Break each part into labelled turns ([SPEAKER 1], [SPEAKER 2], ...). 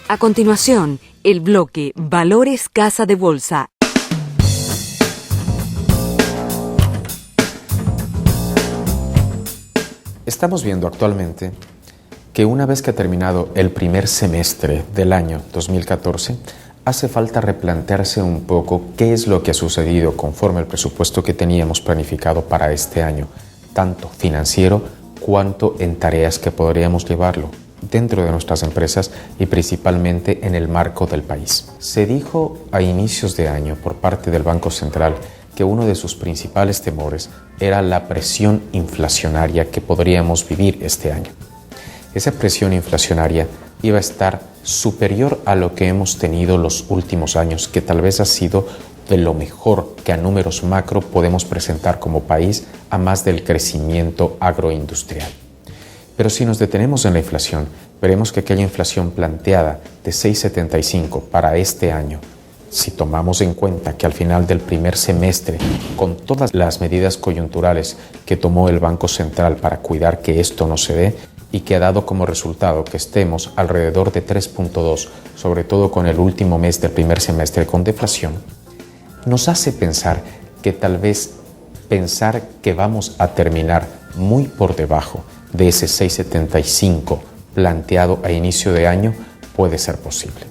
[SPEAKER 1] A continuación, el bloque Valores Casa de Bolsa.
[SPEAKER 2] Estamos viendo actualmente que una vez que ha terminado el primer semestre del año 2014, hace falta replantearse un poco qué es lo que ha sucedido conforme al presupuesto que teníamos planificado para este año, tanto financiero cuanto en tareas que podríamos llevarlo dentro de nuestras empresas y principalmente en el marco del país. Se dijo a inicios de año por parte del Banco Central que uno de sus principales temores era la presión inflacionaria que podríamos vivir este año. Esa presión inflacionaria iba a estar superior a lo que hemos tenido los últimos años, que tal vez ha sido de lo mejor que a números macro podemos presentar como país, a más del crecimiento agroindustrial. Pero si nos detenemos en la inflación, veremos que aquella inflación planteada de 6,75 para este año, si tomamos en cuenta que al final del primer semestre, con todas las medidas coyunturales que tomó el Banco Central para cuidar que esto no se dé, y que ha dado como resultado que estemos alrededor de 3,2, sobre todo con el último mes del primer semestre con deflación, nos hace pensar que tal vez pensar que vamos a terminar muy por debajo de ese 6,75 planteado a inicio de año puede ser posible.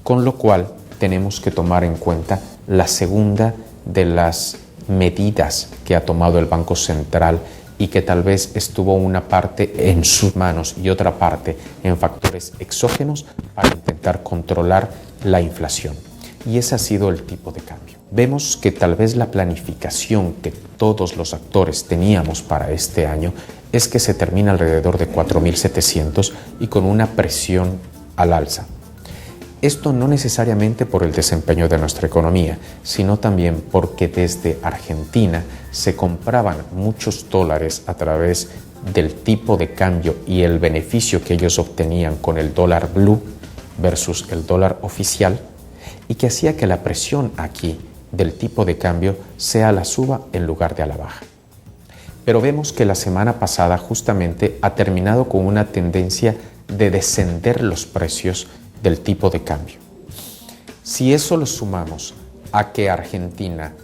[SPEAKER 2] Con lo cual tenemos que tomar en cuenta la segunda de las medidas que ha tomado el Banco Central y que tal vez estuvo una parte en sus manos y otra parte en factores exógenos para intentar controlar la inflación. Y ese ha sido el tipo de cambio. Vemos que tal vez la planificación que todos los actores teníamos para este año es que se termina alrededor de 4.700 y con una presión al alza. Esto no necesariamente por el desempeño de nuestra economía, sino también porque desde Argentina se compraban muchos dólares a través del tipo de cambio y el beneficio que ellos obtenían con el dólar blue versus el dólar oficial, y que hacía que la presión aquí del tipo de cambio sea a la suba en lugar de a la baja. Pero vemos que la semana pasada justamente ha terminado con una tendencia de descender los precios del tipo de cambio. Si eso lo sumamos a que Argentina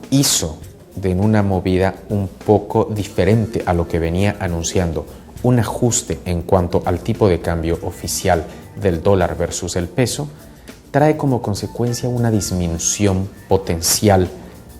[SPEAKER 2] hizo de una movida un poco diferente a lo que venía anunciando, un ajuste en cuanto al tipo de cambio oficial del dólar versus el peso, trae como consecuencia una disminución potencial,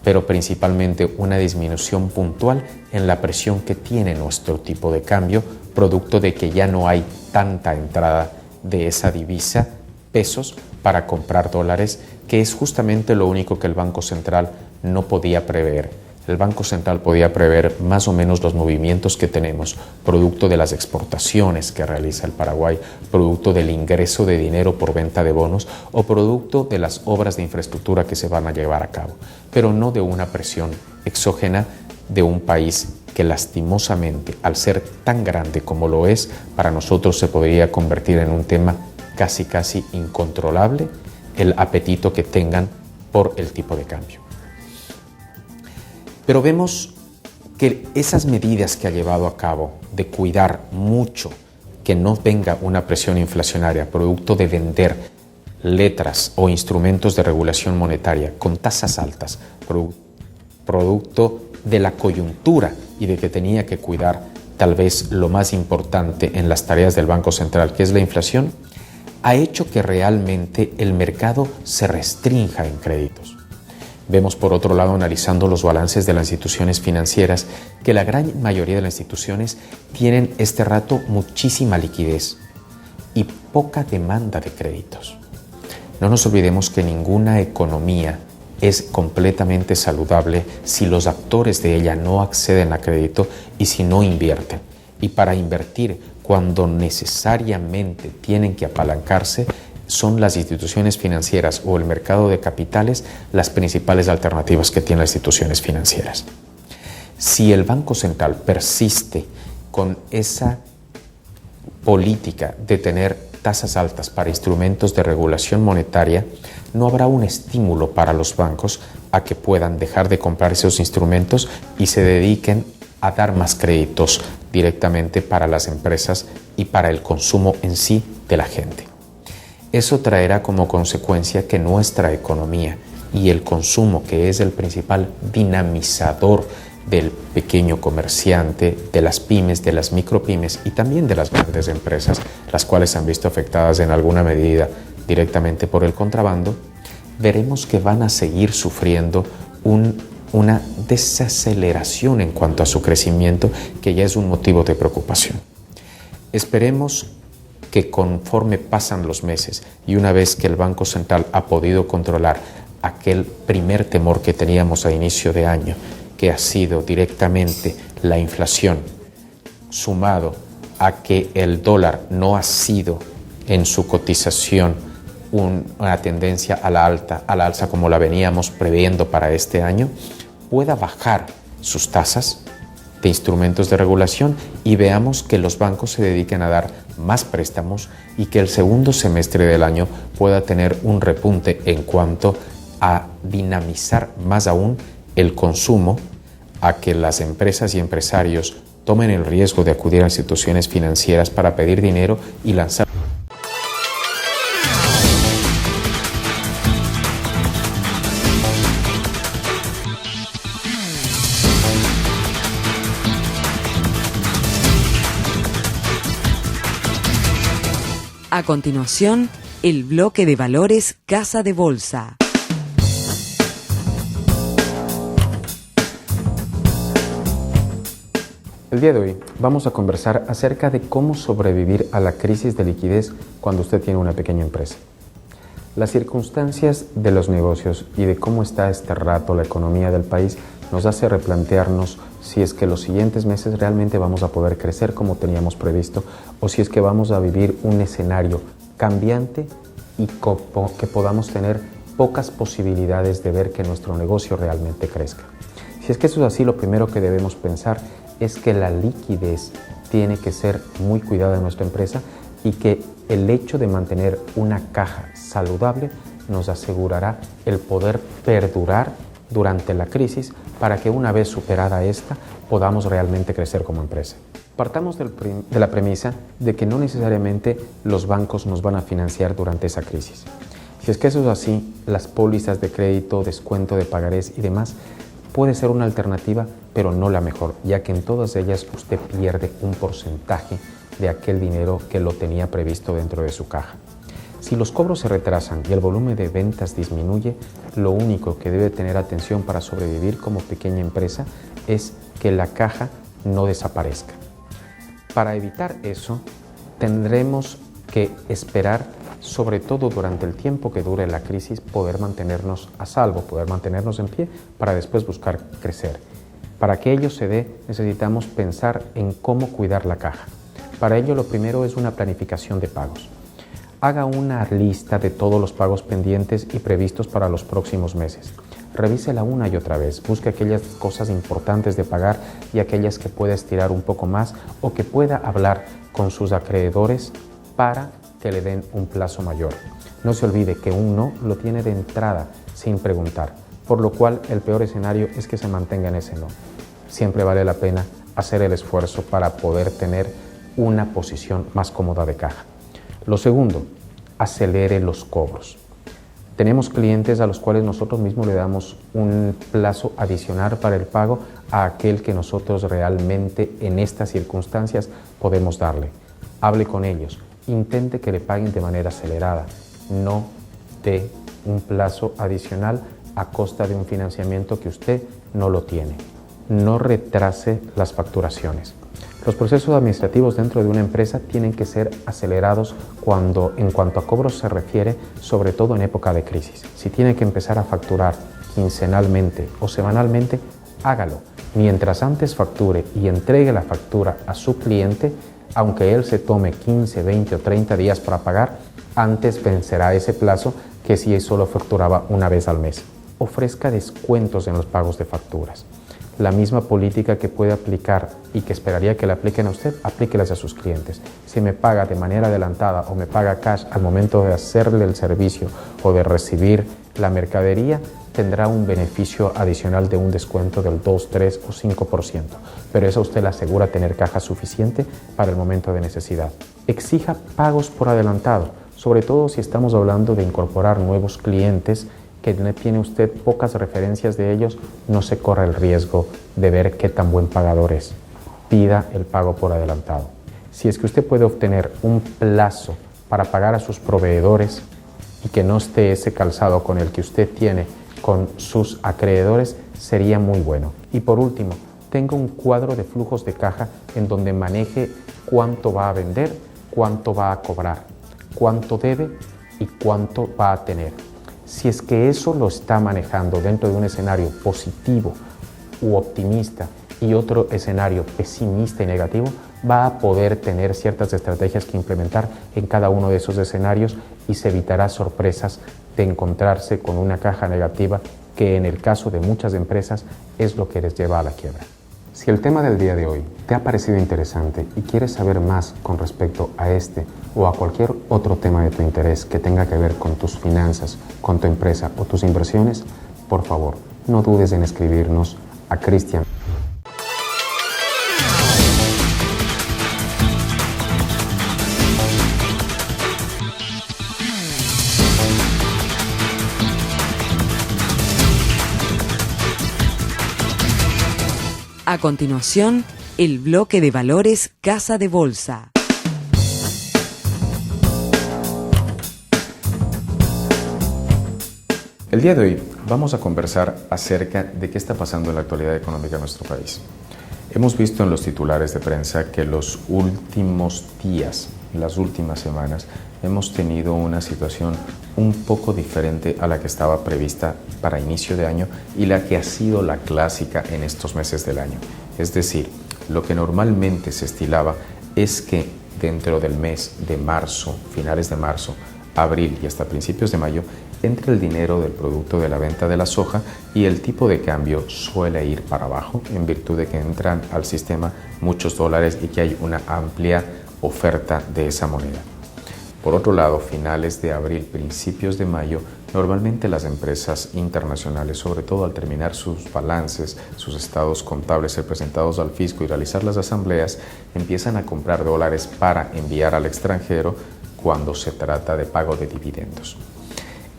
[SPEAKER 2] pero principalmente una disminución puntual en la presión que tiene nuestro tipo de cambio, producto de que ya no hay tanta entrada de esa divisa, pesos, para comprar dólares, que es justamente lo único que el Banco Central no podía prever. El Banco Central podía prever más o menos los movimientos que tenemos, producto de las exportaciones que realiza el Paraguay, producto del ingreso de dinero por venta de bonos o producto de las obras de infraestructura que se van a llevar a cabo, pero no de una presión exógena de un país que lastimosamente, al ser tan grande como lo es, para nosotros se podría convertir en un tema casi incontrolable, el apetito que tengan por el tipo de cambio. Pero vemos que esas medidas que ha llevado a cabo de cuidar mucho que no venga una presión inflacionaria producto de vender letras o instrumentos de regulación monetaria con tasas altas, producto de la coyuntura y de que tenía que cuidar tal vez lo más importante en las tareas del Banco Central, que es la inflación, ha hecho que realmente el mercado se restrinja en créditos. Vemos por otro lado, analizando los balances de las instituciones financieras, que la gran mayoría de las instituciones tienen este rato muchísima liquidez y poca demanda de créditos. No nos olvidemos que ninguna economía es completamente saludable si los actores de ella no acceden a crédito y si no invierten. Y para invertir, cuando necesariamente tienen que apalancarse, son las instituciones financieras o el mercado de capitales las principales alternativas que tienen las instituciones financieras. Si el Banco Central persiste con esa política de tener tasas altas para instrumentos de regulación monetaria, no habrá un estímulo para los bancos a que puedan dejar de comprar esos instrumentos y se dediquen a dar más créditos directamente para las empresas y para el consumo en sí de la gente. Eso traerá como consecuencia que nuestra economía y el consumo, que es el principal dinamizador del pequeño comerciante, de las pymes, de las micropymes y también de las grandes empresas, las cuales se han visto afectadas en alguna medida directamente por el contrabando, veremos que van a seguir sufriendo una desaceleración en cuanto a su crecimiento, que ya es un motivo de preocupación. Esperemos que conforme pasan los meses y una vez que el Banco Central ha podido controlar aquel primer temor que teníamos a inicio de año, que ha sido directamente la inflación, sumado a que el dólar no ha sido en su cotización una tendencia a la alza como la veníamos previendo para este año, pueda bajar sus tasas de instrumentos de regulación y veamos que los bancos se dediquen a dar más préstamos y que el segundo semestre del año pueda tener un repunte en cuanto a dinamizar más aún el consumo, a que las empresas y empresarios tomen el riesgo de acudir a instituciones financieras para pedir dinero y lanzar.
[SPEAKER 1] A continuación, el bloque de valores Casa de Bolsa.
[SPEAKER 2] El día de hoy vamos a conversar acerca de cómo sobrevivir a la crisis de liquidez cuando usted tiene una pequeña empresa. Las circunstancias de los negocios y de cómo está este rato la economía del país nos hace replantearnos si es que los siguientes meses realmente vamos a poder crecer como teníamos previsto o si es que vamos a vivir un escenario cambiante y que podamos tener pocas posibilidades de ver que nuestro negocio realmente crezca. Si es que eso es así, lo primero que debemos pensar es que la liquidez tiene que ser muy cuidada en nuestra empresa y que el hecho de mantener una caja saludable nos asegurará el poder perdurar durante la crisis para que una vez superada esta podamos realmente crecer como empresa. Partamos de la premisa de que no necesariamente los bancos nos van a financiar durante esa crisis. Si es que eso es así, las pólizas de crédito, descuento de pagarés y demás puede ser una alternativa, pero no la mejor, ya que en todas ellas usted pierde un porcentaje de aquel dinero que lo tenía previsto dentro de su caja. Si los cobros se retrasan y el volumen de ventas disminuye, lo único que debe tener atención para sobrevivir como pequeña empresa es que la caja no desaparezca. Para evitar eso, tendremos que esperar, sobre todo durante el tiempo que dure la crisis, poder mantenernos a salvo, poder mantenernos en pie para después buscar crecer. Para que ello se dé, necesitamos pensar en cómo cuidar la caja. Para ello, lo primero es una planificación de pagos. Haga una lista de todos los pagos pendientes y previstos para los próximos meses. Revísela una y otra vez. Busque aquellas cosas importantes de pagar y aquellas que pueda estirar un poco más o que pueda hablar con sus acreedores para que le den un plazo mayor. No se olvide que un no lo tiene de entrada sin preguntar, por lo cual el peor escenario es que se mantenga en ese no. Siempre vale la pena hacer el esfuerzo para poder tener una posición más cómoda de caja. Lo segundo, acelere los cobros. Tenemos clientes a los cuales nosotros mismos le damos un plazo adicional para el pago a aquel que nosotros realmente en estas circunstancias podemos darle. Hable con ellos, intente que le paguen de manera acelerada, no dé un plazo adicional a costa de un financiamiento que usted no lo tiene. No retrase las facturaciones. Los procesos administrativos dentro de una empresa tienen que ser acelerados en cuanto a cobros se refiere, sobre todo en época de crisis. Si tiene que empezar a facturar quincenalmente o semanalmente, hágalo. Mientras antes facture y entregue la factura a su cliente, aunque él se tome 15, 20 o 30 días para pagar, antes vencerá ese plazo que si solo facturaba una vez al mes. Ofrezca descuentos en los pagos de facturas. La misma política que puede aplicar y que esperaría que le apliquen a usted, aplíquelas a sus clientes. Si me paga de manera adelantada o me paga cash al momento de hacerle el servicio o de recibir la mercadería, tendrá un beneficio adicional de un descuento del 2, 3 o 5%. Pero eso a usted le asegura tener caja suficiente para el momento de necesidad. Exija pagos por adelantado. sobre todo si estamos hablando de incorporar nuevos clientes que tiene usted pocas referencias de ellos, no se corre el riesgo de ver qué tan buen pagador es. Pida el pago por adelantado. Si es que usted puede obtener un plazo para pagar a sus proveedores y que no esté ese calzado con el que usted tiene con sus acreedores, sería muy bueno. Y por último, tenga un cuadro de flujos de caja en donde maneje cuánto va a vender, cuánto va a cobrar, cuánto debe y cuánto va a tener. Si es que eso lo está manejando dentro de un escenario positivo u optimista y otro escenario pesimista y negativo, va a poder tener ciertas estrategias que implementar en cada uno de esos escenarios y se evitará sorpresas de encontrarse con una caja negativa que en el caso de muchas empresas es lo que les lleva a la quiebra. Si el tema del día de hoy te ha parecido interesante y quieres saber más con respecto a este o a cualquier otro tema de tu interés que tenga que ver con tus finanzas, con tu empresa o tus inversiones, por favor, no dudes en escribirnos a Cristian.
[SPEAKER 1] A continuación, el bloque de valores Casa de Bolsa.
[SPEAKER 2] El día de hoy vamos a conversar acerca de qué está pasando en la actualidad económica de nuestro país. Hemos visto en los titulares de prensa que los últimos días, las últimas semanas, hemos tenido una situación un poco diferente a la que estaba prevista para inicio de año y la que ha sido la clásica en estos meses del año. Es decir, lo que normalmente se estilaba es que dentro del mes de marzo, finales de marzo, abril y hasta principios de mayo, entre el dinero del producto de la venta de la soja y el tipo de cambio suele ir para abajo en virtud de que entran al sistema muchos dólares y que hay una amplia oferta de esa moneda. Por otro lado, finales de abril, principios de mayo, normalmente las empresas internacionales, sobre todo al terminar sus balances, sus estados contables, ser presentados al fisco y realizar las asambleas, empiezan a comprar dólares para enviar al extranjero cuando se trata de pago de dividendos.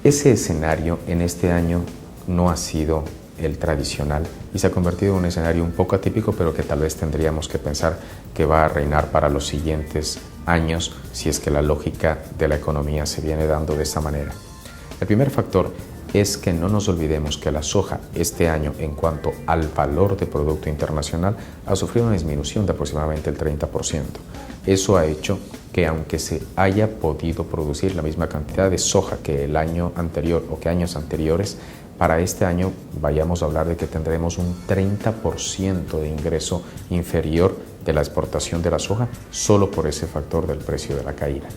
[SPEAKER 2] Ese escenario en este año no ha sido el tradicional y se ha convertido en un escenario un poco atípico, pero que tal vez tendríamos que pensar que va a reinar para los siguientes años si es que la lógica de la economía se viene dando de esa manera. El primer factor es que no nos olvidemos que la soja este año en cuanto al valor de Producto Internacional ha sufrido una disminución de aproximadamente el 30%. Eso ha hecho que aunque se haya podido producir la misma cantidad de soja que el año anterior o que años anteriores, para este año vayamos a hablar de que tendremos un 30% de ingreso inferior de la exportación de la soja solo por ese factor del precio de la caída.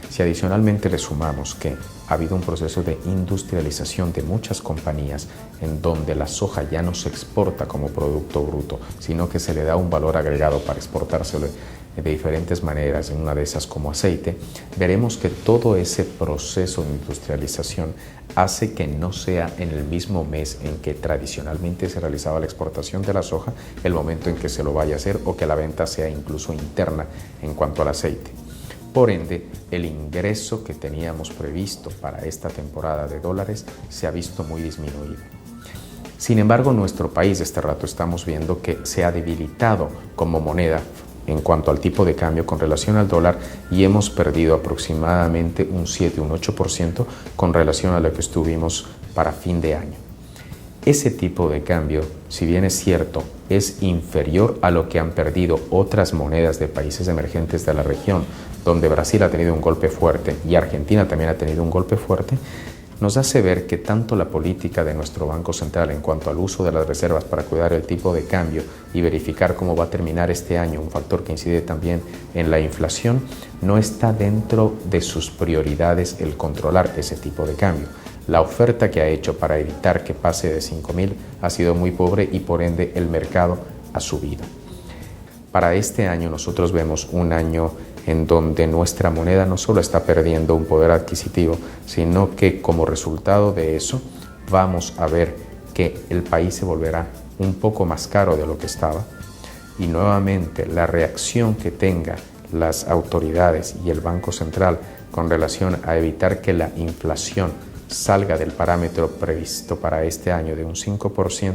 [SPEAKER 2] Si adicionalmente le sumamos que ha habido un proceso de industrialización de muchas compañías en donde la soja ya no se exporta como producto bruto, sino que se le da un valor agregado para exportárselo de diferentes maneras, en una de esas como aceite, veremos que todo ese proceso de industrialización hace que no sea en el mismo mes en que tradicionalmente se realizaba la exportación de la soja el momento en que se lo vaya a hacer o que la venta sea incluso interna en cuanto al aceite. Por ende, el ingreso que teníamos previsto para esta temporada de dólares se ha visto muy disminuido. Sin embargo, nuestro país este rato estamos viendo que se ha debilitado como moneda en cuanto al tipo de cambio con relación al dólar y hemos perdido aproximadamente un 7, un 8% con relación a lo que estuvimos para fin de año. Ese tipo de cambio, si bien es cierto, es inferior a lo que han perdido otras monedas de países emergentes de la región, donde Brasil ha tenido un golpe fuerte y Argentina también ha tenido un golpe fuerte, nos hace ver que tanto la política de nuestro Banco Central en cuanto al uso de las reservas para cuidar el tipo de cambio y verificar cómo va a terminar este año, un factor que incide también en la inflación, no está dentro de sus prioridades el controlar ese tipo de cambio. La oferta que ha hecho para evitar que pase de 5.000 ha sido muy pobre y por ende el mercado ha subido. Para este año nosotros vemos un año en donde nuestra moneda no solo está perdiendo un poder adquisitivo, sino que como resultado de eso vamos a ver que el país se volverá un poco más caro de lo que estaba y nuevamente la reacción que tenga las autoridades y el Banco Central con relación a evitar que la inflación salga del parámetro previsto para este año de un 5%,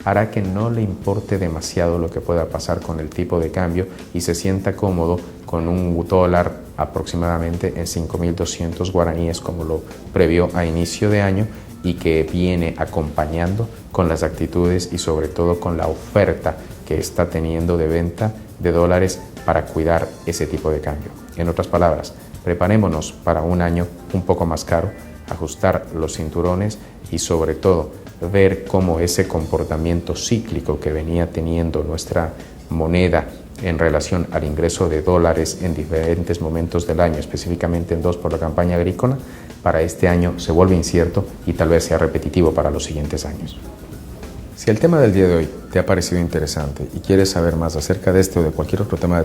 [SPEAKER 2] hará que no le importe demasiado lo que pueda pasar con el tipo de cambio y se sienta cómodo con un dólar aproximadamente en 5.200 guaraníes, como lo previó a inicio de año, y que viene acompañando con las actitudes y sobre todo con la oferta que está teniendo de venta de dólares para cuidar ese tipo de cambio. En otras palabras, preparémonos para un año un poco más caro, ajustar los cinturones y sobre todo ver cómo ese comportamiento cíclico que venía teniendo nuestra moneda en relación al ingreso de dólares en diferentes momentos del año, específicamente en dos por la campaña agrícola, para este año se vuelve incierto y tal vez sea repetitivo para los siguientes años. Si el tema del día de hoy te ha parecido interesante y quieres saber más acerca de este o de cualquier otro tema de